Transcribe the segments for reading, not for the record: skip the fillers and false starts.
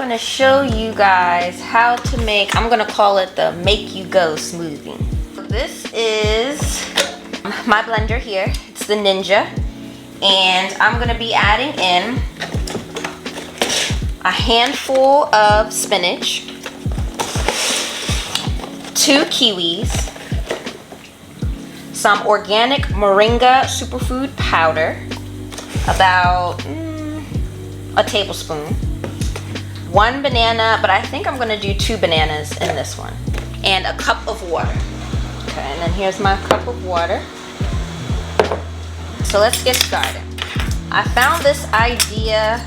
going to show you guys how to make, I'm going to call it the make you go smoothie. So this is my blender here. It's the Ninja. And I'm going to be adding in a handful of spinach, 2 kiwis, some organic moringa superfood powder, about a tablespoon, 1 banana, but I think I'm gonna do 2 bananas in this one, and a cup of water. Okay, and then here's my cup of water. So let's get started. I found this idea,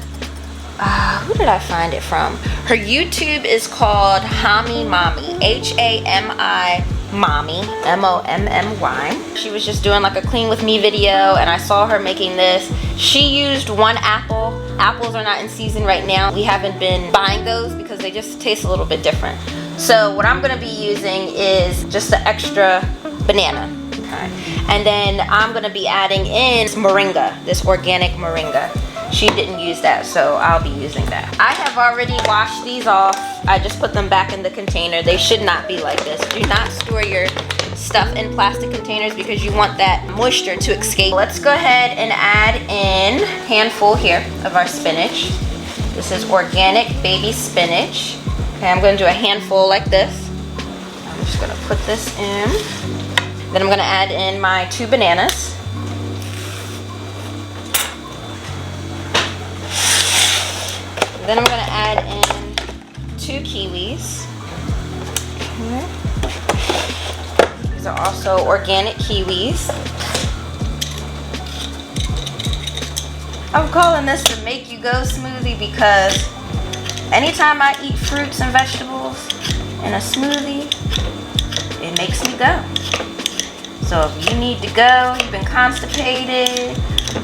who did I find it from? Her YouTube is called Hami Mommy, H-A-M-I Mommy, M-O-M-M-Y. She was just doing like a clean with me video and I saw her making this. She used 1 apple. Apples are not in season right now. We haven't been buying those because they just taste a little bit different. So what I'm gonna be using is just the extra banana. Okay. And then I'm gonna be adding in moringa, this organic moringa. She didn't use that, so I'll be using that. I have already washed these off. I just put them back in the container. They should not be like this. Do not store your stuff in plastic containers because you want that moisture to escape. Let's go ahead and add in a handful here of our spinach. This is organic baby spinach. Okay, I'm gonna do a handful like this. I'm just gonna put this in. Then I'm gonna add in my 2 bananas. Then I'm gonna add in 2 kiwis. Okay. These are also organic kiwis. I'm calling this the make you go smoothie because anytime I eat fruits and vegetables in a smoothie, it makes me go. So if you need to go, you've been constipated,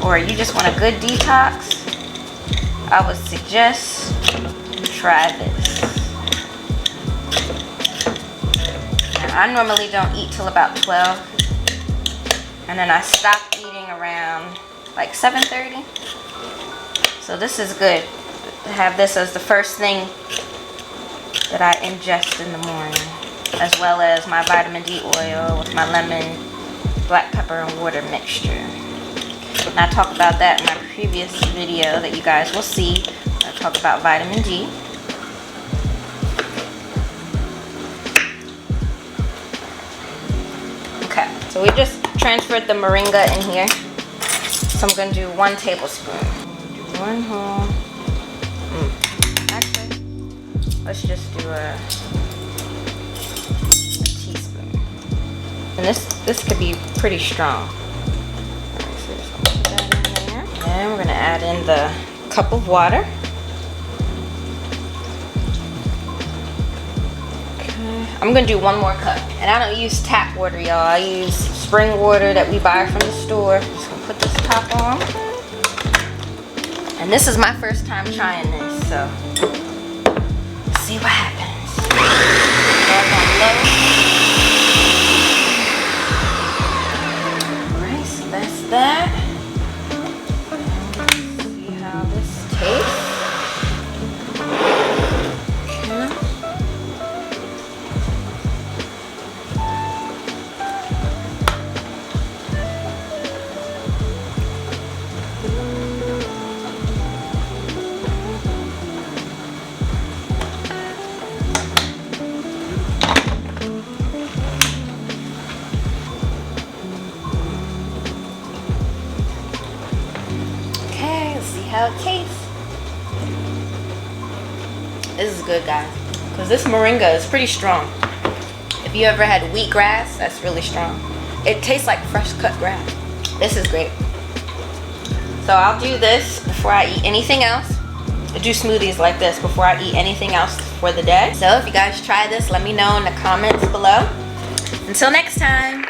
or you just want a good detox, I would suggest try this. Now, I normally don't eat till about 12, and then I stop eating around like 7:30. So this is good to have this as the first thing that I ingest in the morning, as well as my vitamin D oil with my lemon, black pepper, and water mixture. And I talk about that in my previous video that you guys will see. I talk about vitamin D. Okay, so we just transferred the moringa in here. So I'm gonna do 1 tablespoon. Do 1 whole. Actually, let's just do a teaspoon. And this could be pretty strong. And we're gonna add in the cup of water. Okay. I'm gonna do 1 more cup. And I don't use tap water, y'all. I use spring water that we buy from the store. Just gonna put this top on. And this is my first time trying this, so let's see what happens. Start on low. Alright, so that's that. How it tastes. This is good, guys, because this moringa is pretty strong. If you ever had wheatgrass, that's really strong. It tastes like fresh cut grass. This is great. So I'll do this before I eat anything else. I do smoothies like this before I eat anything else for the day. So if you guys try this, let me know in the comments below. Until next time.